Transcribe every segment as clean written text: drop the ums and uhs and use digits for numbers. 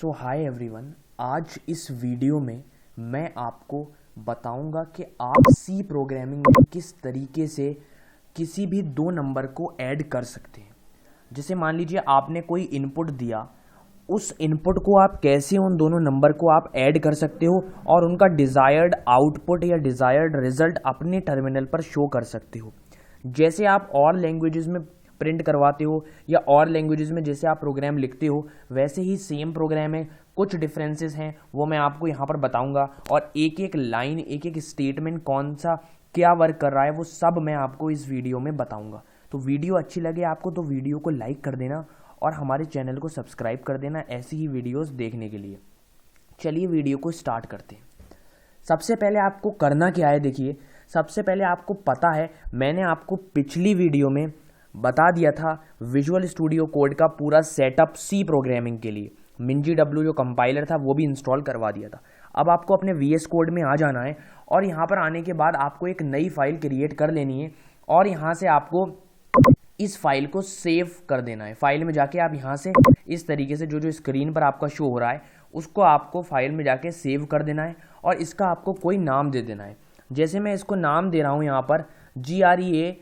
सो hi everyone, आज इस video में मैं आपको बताऊंगा कि आप सी प्रोग्रामिंग में किस तरीके से किसी भी दो नंबर को ऐड कर सकते हैं। जैसे मान लीजिए आपने कोई इनपुट दिया, उस इनपुट को आप कैसे उन दोनों नंबर को आप ऐड कर सकते हो और उनका डिज़ायर्ड आउटपुट या डिज़ायर्ड रिजल्ट अपने टर्मिनल पर शो कर सकते हो। जैसे आप और लैंग्वेजेस में प्रिंट करवाते हो या और लैंग्वेजेस में जैसे आप प्रोग्राम लिखते हो, वैसे ही सेम प्रोग्राम है, कुछ डिफरेंसेस हैं वो मैं आपको यहाँ पर बताऊंगा। और एक एक लाइन, एक एक स्टेटमेंट कौन सा क्या वर्क कर रहा है वो सब मैं आपको इस वीडियो में बताऊंगा। तो वीडियो अच्छी लगे आपको तो वीडियो को लाइक कर देना और हमारे चैनल को सब्सक्राइब कर देना ऐसी ही वीडियोस देखने के लिए। चलिए वीडियो को स्टार्ट करते हैं। सबसे पहले आपको करना क्या है, देखिए सबसे पहले आपको पता है, मैंने आपको पिछली वीडियो में बता दिया था विजुअल स्टूडियो कोड का पूरा सेटअप सी प्रोग्रामिंग के लिए। MinGW जो कंपाइलर था वो भी इंस्टॉल करवा दिया था। अब आपको अपने VS कोड में आ जाना है और यहाँ पर आने के बाद आपको एक नई फाइल क्रिएट कर लेनी है और यहाँ से आपको इस फाइल को सेव कर देना है। फाइल में जाके आप यहाँ से इस तरीके से जो स्क्रीन पर आपका शो हो रहा है उसको आपको फाइल में जाके सेव कर देना है और इसका आपको कोई नाम दे देना है। जैसे मैं इसको नाम दे रहा हूँ यहाँ पर GREA,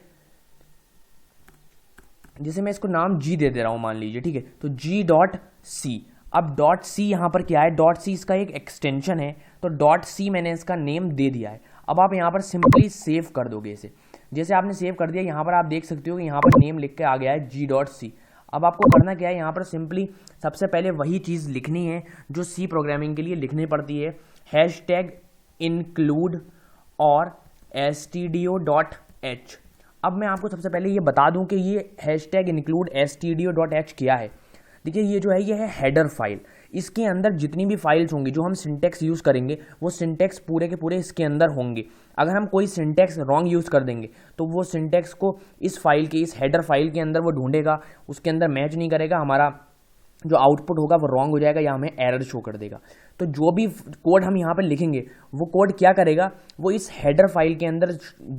जैसे मैं इसको नाम G दे रहा हूँ मान लीजिए, ठीक है। तो G.C। अब .C यहाँ पर क्या है, .C इसका एक एक्सटेंशन है, तो .C मैंने इसका नेम दे दिया है। अब आप यहाँ पर सिंपली सेव कर दोगे इसे। जैसे आपने सेव कर दिया, यहाँ पर आप देख सकते हो कि यहाँ पर नेम लिख के आ गया है G.C। अब आपको करना क्या है, यहाँ पर सिंपली सबसे पहले वही चीज़ लिखनी है जो सी प्रोग्रामिंग के लिए लिखनी पड़ती है, #include और stdio.h। अब मैं आपको सबसे पहले ये बता दूं कि ये #include stdio.h क्या है। देखिए ये जो है ये है हेडर फाइल। इसके अंदर जितनी भी फाइल्स होंगी जो हम सिंटेक्स यूज़ करेंगे वो सिंटेक्स पूरे के पूरे इसके अंदर होंगे। अगर हम कोई सिंटेक्स रॉन्ग यूज़ कर देंगे तो वो सिंटेक्स को इस फाइल के, इस हेडर फाइल के अंदर वो ढूंढेगा, उसके अंदर मैच नहीं करेगा, हमारा जो आउटपुट होगा वो रॉन्ग हो जाएगा या हमें एरर शो कर देगा। तो जो भी कोड हम यहाँ पर लिखेंगे वो कोड क्या करेगा, वो इस हेडर फाइल के अंदर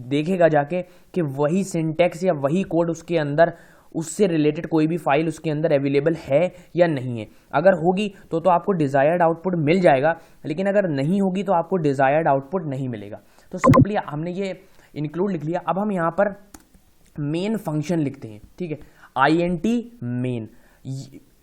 देखेगा जाके कि वही सिंटेक्स या वही कोड उसके अंदर, उससे रिलेटेड कोई भी फाइल उसके अंदर अवेलेबल है या नहीं है। अगर होगी तो आपको डिज़ायर्ड आउटपुट मिल जाएगा, लेकिन अगर नहीं होगी तो आपको डिज़ायर्ड आउटपुट नहीं मिलेगा। तो सिंपली हमने ये इंक्लूड लिख लिया। अब हम यहाँ पर मेन फंक्शन लिखते हैं, ठीक है।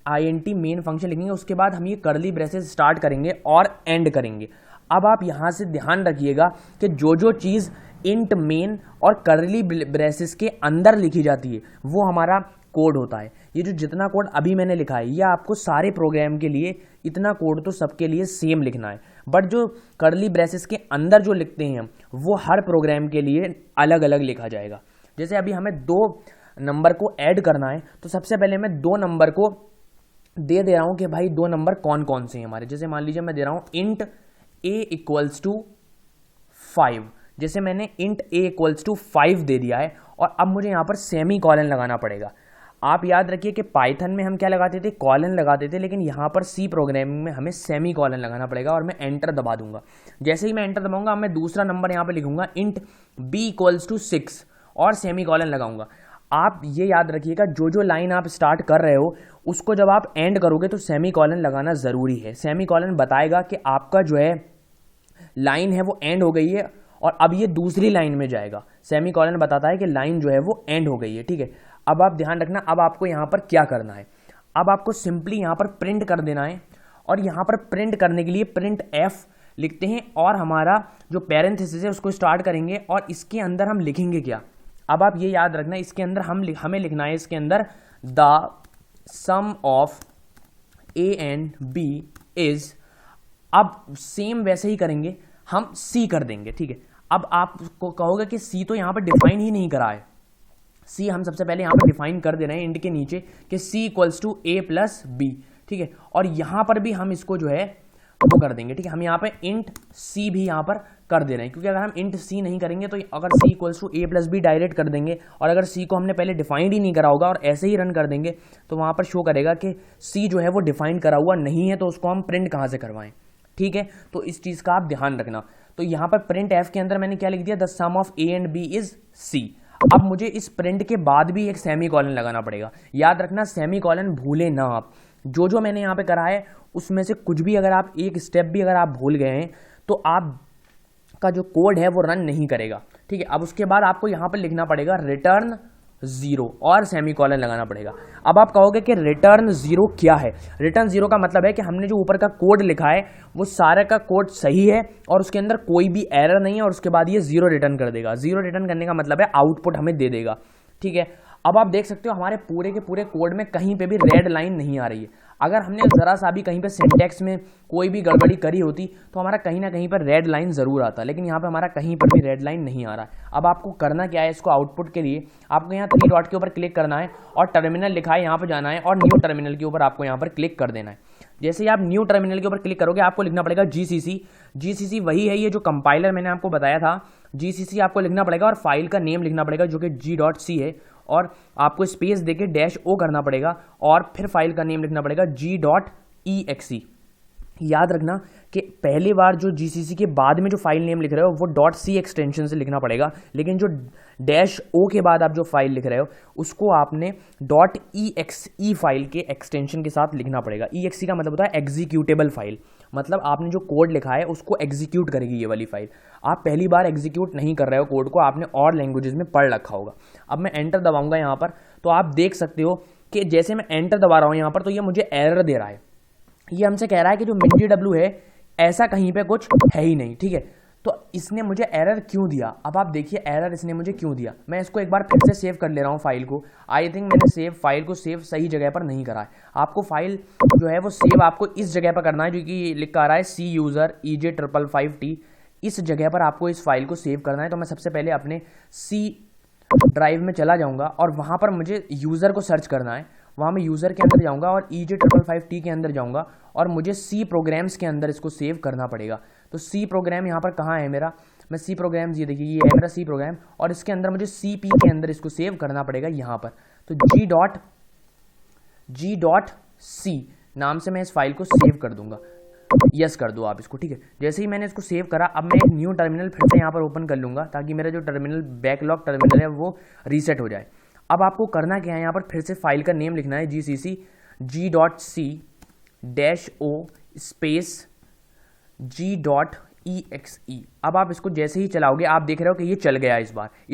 INT मेन फंक्शन लिखेंगे, उसके बाद हम ये कर्ली ब्रेसेस स्टार्ट करेंगे और एंड करेंगे। अब आप यहाँ से ध्यान रखिएगा कि जो चीज़ इंट मेन और कर्ली ब्रेसेस के अंदर लिखी जाती है वो हमारा कोड होता है। ये जो जितना कोड अभी मैंने लिखा है ये आपको सारे प्रोग्राम के लिए, इतना कोड तो सबके लिए सेम लिखना है, बट जो कर्ली ब्रेसेस के अंदर जो लिखते हैं वो हर प्रोग्राम के लिए अलग अलग लिखा जाएगा। जैसे अभी हमें दो नंबर को ऐड करना है तो सबसे पहले मैं दो नंबर को दे रहा हूं कि भाई दो नंबर कौन कौन से हैं हमारे। जैसे मान लीजिए मैं दे रहा हूं int a = 5। जैसे मैंने int a = 5 दे दिया है और अब मुझे यहां पर सेमी कॉलन लगाना पड़ेगा। आप याद रखिए कि पाइथन में हम क्या लगाते थे, कॉलन लगाते थे, लेकिन यहां पर सी प्रोग्रामिंग में हमें सेमी कॉलन लगाना पड़ेगा और मैं एंटर दबा दूंगा। जैसे ही मैं एंटर दबाऊंगा मैं दूसरा नंबर यहां पर लिखूंगा int b = 6 और सेमी कॉलन लगाऊंगा। आप ये याद रखिएगा जो लाइन आप स्टार्ट कर रहे हो उसको जब आप एंड करोगे तो सेमी कॉलन लगाना ज़रूरी है। सेमी कॉलन बताएगा कि आपका जो है लाइन है वो एंड हो गई है और अब ये दूसरी लाइन में जाएगा। सेमी कॉलन बताता है कि लाइन जो है वो एंड हो गई है, ठीक है। अब आप ध्यान रखना, अब आपको यहाँ पर क्या करना है, अब आपको सिंपली यहाँ पर प्रिंट कर देना है और यहाँ पर प्रिंट करने के लिए प्रिंट f लिखते हैं और हमारा जो पैरेंथेसिस है उसको स्टार्ट करेंगे और इसके अंदर हम लिखेंगे क्या। अब आप ये याद रखना, इसके अंदर हमें लिखना है इसके अंदर the sum of a and b is. अब सेम वैसे ही करेंगे, हम c कर देंगे, ठीक है। अब आपको कहोगे कि c तो यहाँ पर डिफाइन ही नहीं करा है। c हम सबसे पहले यहाँ पर डिफाइन कर दे रहे हैं इंट के नीचे कि c = a + b, ठीक है। और यहाँ पर भी हम इसको जो है वो कर देंगे, ठीक है। हम यहाँ पे int c भी यहाँ पर कर दे रहे हैं, क्योंकि अगर हम int c नहीं करेंगे तो अगर c = a + b डायरेक्ट कर देंगे और अगर c को हमने पहले डिफाइंड ही नहीं करा होगा और ऐसे ही रन कर देंगे तो वहाँ पर शो करेगा कि c जो है वो डिफाइंड करा हुआ नहीं है, तो उसको हम प्रिंट कहाँ से करवाएं, ठीक है। तो इस चीज़ का आप ध्यान रखना। तो यहाँ पर प्रिंट f के अंदर मैंने क्या लिख दिया, the sum of a and b is c। अब मुझे इस प्रिंट के बाद भी एक सेमी कॉलन लगाना पड़ेगा। याद रखना सेमी कॉलन भूले ना आप। जो मैंने यहाँ पे करा है उसमें से कुछ भी अगर आप एक स्टेप भी अगर आप भूल गए हैं तो आपका जो कोड है वो रन नहीं करेगा, ठीक है। अब उसके बाद आपको यहाँ पर लिखना पड़ेगा रिटर्न 0 और सेमीकोलन लगाना पड़ेगा। अब आप कहोगे कि रिटर्न 0 क्या है? रिटर्न 0 का मतलब है कि हमने जो ऊपर का कोड लिखा है वो सारे का कोड सही है और उसके अंदर कोई भी एरर नहीं है और उसके बाद ये 0 रिटर्न कर देगा। 0 रिटर्न करने का मतलब है आउटपुट हमें दे देगा, ठीक है। अब आप देख सकते हो हमारे पूरे के पूरे कोड में कहीं पे भी रेड लाइन नहीं आ रही है। अगर हमने जरा सा भी कहीं पे सिंटैक्स में कोई भी गड़बड़ी करी होती तो हमारा कहीं ना कहीं पर रेड लाइन जरूर आता, लेकिन यहाँ पे हमारा कहीं पर भी रेड लाइन नहीं आ रहा है। अब आपको करना क्या है, इसको आउटपुट के लिए आपको यहाँ 3 डॉट के ऊपर क्लिक करना है और टर्मिनल लिखा है यहाँ पर जाना है और न्यू टर्मिनल के ऊपर आपको यहाँ पर क्लिक कर देना है। जैसे ही आप न्यू टर्मिनल के ऊपर क्लिक करोगे आपको लिखना पड़ेगा जीसीसी। जीसीसी वही है ये जो कंपाइलर मैंने आपको बताया था, जीसीसी आपको लिखना पड़ेगा और फाइल का नेम लिखना पड़ेगा जो कि g.c है और आपको स्पेस देके -o करना पड़ेगा और फिर फाइल का नेम लिखना पड़ेगा g.exe। याद रखना कि पहली बार जो जीसीसी के बाद में जो फाइल नेम लिख रहे हो वो .c एक्सटेंशन से लिखना पड़ेगा, लेकिन जो -o के बाद आप जो फाइल लिख रहे हो उसको आपने .exe फाइल के एक्सटेंशन के साथ लिखना पड़ेगा। exe का मतलब होता है एग्जीक्यूटेबल फाइल, मतलब आपने जो कोड लिखा है उसको एग्जीक्यूट करेगी ये वाली फाइल। आप पहली बार एग्जीक्यूट नहीं कर रहे हो कोड को, आपने और लैंग्वेजेस में पढ़ रखा होगा। अब मैं एंटर दबाऊंगा यहाँ पर तो आप देख सकते हो कि जैसे मैं एंटर दबा रहा हूँ यहाँ पर तो ये मुझे एरर दे रहा है। ये हमसे कह रहा है कि जो MinTW है ऐसा कहीं पे कुछ है ही नहीं, ठीक है। तो इसने मुझे एरर क्यों दिया? अब आप देखिए एरर इसने मुझे क्यों दिया। मैं इसको एक बार फिर से सेव कर ले रहा हूँ फाइल को। आई थिंक मैंने फाइल को सेव सही जगह पर नहीं करा है। आपको फाइल जो है वो सेव आपको इस जगह पर करना है जो कि लिखा आ रहा है C user EJ555T। इस जगह पर आपको इस फाइल को सेव करना है। तो मैं सबसे पहले अपने C ड्राइव में चला जाऊँगा और वहाँ पर मुझे यूज़र को सर्च करना है। वहाँ मैं यूज़र के अंदर जाऊँगा और EJ555T के अंदर जाऊँगा और मुझे C प्रोग्राम्स के अंदर इसको सेव करना पड़ेगा। तो C प्रोग्राम यहाँ पर कहाँ है मेरा? मैं C प्रोग्राम्स, ये देखिए ये है मेरा C प्रोग्राम और इसके अंदर मुझे CP के अंदर इसको सेव करना पड़ेगा यहाँ पर। तो G.C नाम से मैं इस फाइल को सेव कर दूंगा। यस कर दो आप इसको, ठीक है। जैसे ही मैंने इसको सेव करा अब मैं एक न्यू टर्मिनल फिर से यहाँ पर ओपन कर लूँगा ताकि मेरा जो टर्मिनल बैकलॉग टर्मिनल है वो रीसेट हो जाए। अब आपको करना क्या है, यहाँ पर फिर से फाइल का नेम लिखना है GCC G.C-O स्पेस G.exe। अब आप इसको जैसे ही चलाओगे आप देख रहे हो कि ये चल गया। इस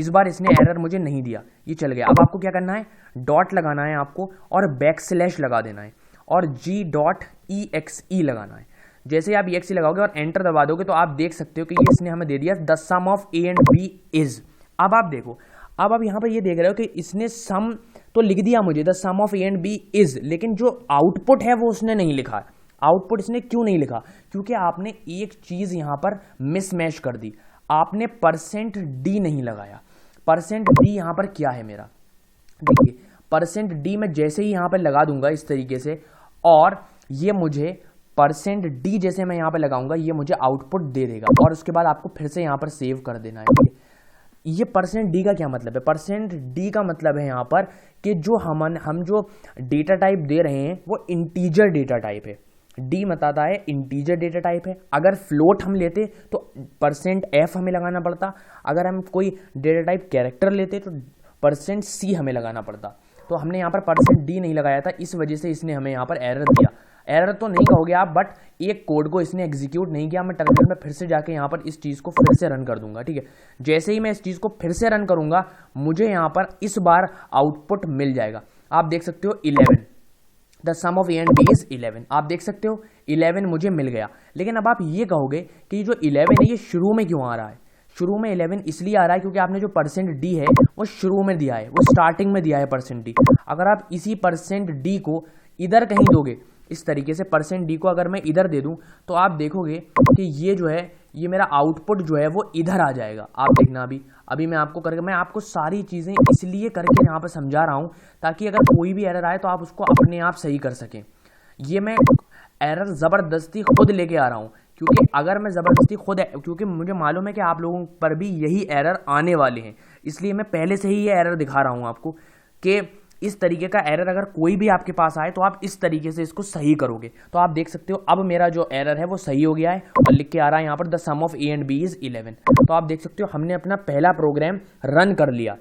बार इसने एरर मुझे नहीं दिया, ये चल गया। अब आपको क्या करना है, डॉट लगाना है आपको और बैकस्लैश लगा देना है और G.exe लगाना है। जैसे ही आप exe लगाओगे और एंटर दबा दोगे तो आप देख सकते हो कि ये इसने हमें दे दिया the sum of A and B is. अब आप देखो, अब आप यहाँ पर ये देख रहे हो कि इसने सम तो लिख दिया मुझे the sum of A and B is, लेकिन जो आउटपुट है वो उसने नहीं लिखा। आउटपुट इसने क्यों नहीं लिखा? क्योंकि आपने एक चीज यहाँ पर मिसमैच कर दी, आपने %d नहीं लगाया। %d यहाँ पर क्या है मेरा, देखिए %d मैं जैसे ही यहाँ पर लगा दूंगा इस तरीके से और ये मुझे %d जैसे मैं यहाँ पर लगाऊंगा ये मुझे आउटपुट दे देगा और उसके बाद आपको फिर से यहाँ पर सेव कर देना है। ये %d का क्या मतलब है? %d का मतलब है यहाँ पर कि जो हम जो डेटा टाइप दे रहे हैं वो इंटीजर डेटा टाइप है। d बताता है इंटीजर डेटा टाइप है। अगर फ्लोट हम लेते तो %f हमें लगाना पड़ता, अगर हम कोई डेटा टाइप कैरेक्टर लेते तो %c हमें लगाना पड़ता। तो हमने यहाँ पर %d नहीं लगाया था, इस वजह से इसने हमें यहाँ पर एरर दिया। एरर तो नहीं कहोगे आप, बट एक कोड को इसने एग्जीक्यूट नहीं किया। मैं टर्मिनल में फिर से जाके यहाँ पर इस चीज़ को फिर से रन कर दूंगा, ठीक है। जैसे ही मैं इस चीज़ को फिर से रन करूंगा मुझे यहाँ पर इस बार आउटपुट मिल जाएगा। आप देख सकते हो 11, the sum of A and B is 11। आप देख सकते हो 11 मुझे मिल गया। लेकिन अब आप ये कहोगे कि ये जो 11 है ये शुरू में क्यों आ रहा है? शुरू में 11 इसलिए आ रहा है क्योंकि आपने जो %d है वो शुरू में दिया है, वो स्टार्टिंग में दिया है %d। अगर आप इसी %d को इधर कहीं दोगे, इस तरीके से %d को अगर मैं इधर दे दूं तो आप देखोगे कि ये जो है ये मेरा आउटपुट जो है वो इधर आ जाएगा। आप देखना अभी मैं आपको करके मैं आपको सारी चीज़ें इसलिए करके यहाँ पर समझा रहा हूँ ताकि अगर कोई भी एरर आए तो आप उसको अपने आप सही कर सकें। ये मैं एरर ज़बरदस्ती खुद लेके आ रहा हूँ क्योंकि अगर मैं ज़बरदस्ती क्योंकि मुझे मालूम है कि आप लोगों पर भी यही एरर आने वाले हैं, इसलिए मैं पहले से ही ये एरर दिखा रहा हूँ आपको कि इस तरीके का एरर अगर कोई भी आपके पास आए तो आप इस तरीके से इसको सही करोगे। तो आप देख सकते हो अब मेरा जो एरर है वो सही हो गया है और लिख के आ रहा है यहाँ पर the sum of A and B is 11। तो आप देख सकते हो हमने अपना पहला प्रोग्राम रन कर लिया।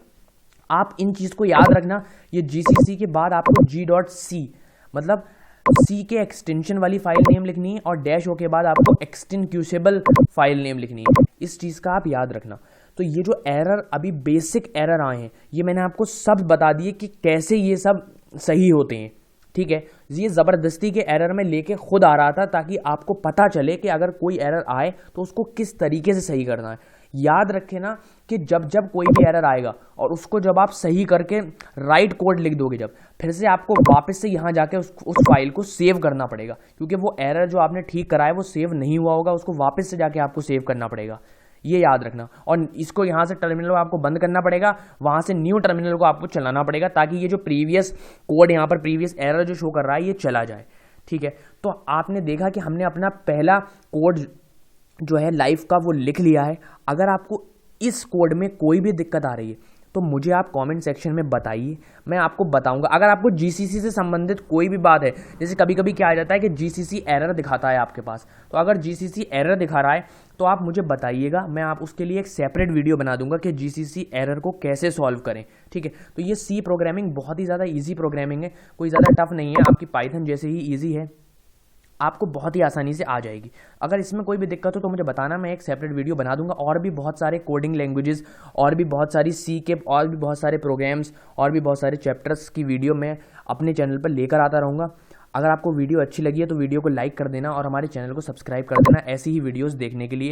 आप इन चीज़ को याद रखना, ये GCC के बाद आपको G.C मतलब सी के एक्सटेंशन वाली फाइल नेम लिखनी है और डैश हो के बाद आपको एक्सटेंक्यूसेबल फाइल नेम लिखनी है। इस चीज़ का आप याद रखना। तो ये जो एरर अभी बेसिक एरर आए हैं ये मैंने आपको सब बता दिए कि कैसे ये सब सही होते हैं, ठीक है। ये ज़बरदस्ती के एरर में लेके खुद आ रहा था ताकि आपको पता चले कि अगर कोई एरर आए तो उसको किस तरीके से सही करना है। याद रखें ना कि जब जब कोई भी एरर आएगा और उसको जब आप सही करके राइट कोड लिख दोगे, जब फिर से आपको वापस से यहाँ जाके उस फाइल को सेव करना पड़ेगा, क्योंकि वो एरर जो आपने ठीक कराया वो सेव नहीं हुआ होगा, उसको वापस से जाके आपको सेव करना पड़ेगा। ये याद रखना। और इसको यहाँ से टर्मिनल को आपको बंद करना पड़ेगा, वहाँ से न्यू टर्मिनल को आपको चलाना पड़ेगा ताकि ये जो प्रीवियस कोड यहाँ पर प्रीवियस एरर जो शो कर रहा है ये चला जाए, ठीक है। तो आपने देखा कि हमने अपना पहला कोड जो है लाइफ का वो लिख लिया है। अगर आपको इस कोड में कोई भी दिक्कत आ रही है तो मुझे आप कमेंट सेक्शन में बताइए, मैं आपको बताऊंगा। अगर आपको जीसीसी से संबंधित कोई भी बात है, जैसे कभी कभी क्या आ जाता है कि जीसीसी एरर दिखाता है आपके पास, तो अगर जीसीसी एरर दिखा रहा है तो आप मुझे बताइएगा, मैं आप उसके लिए एक सेपरेट वीडियो बना दूंगा कि जीसीसी एरर को कैसे सॉल्व करें, ठीक है। तो ये सी प्रोग्रामिंग बहुत ही ज़्यादा ईजी प्रोग्रामिंग है, कोई ज़्यादा टफ नहीं है, आपकी पाइथन जैसे ही ईजी है, आपको बहुत ही आसानी से आ जाएगी। अगर इसमें कोई भी दिक्कत हो तो मुझे बताना, मैं एक सेपरेट वीडियो बना दूंगा। और भी बहुत सारे कोडिंग लैंग्वेजेस और भी बहुत सारी सी के और भी बहुत सारे प्रोग्राम्स और भी बहुत सारे चैप्टर्स की वीडियो मैं अपने चैनल पर लेकर आता रहूँगा। अगर आपको वीडियो अच्छी लगी है तो वीडियो को लाइक कर देना और हमारे चैनल को सब्सक्राइब कर देना ऐसी ही वीडियोज़ देखने के लिए।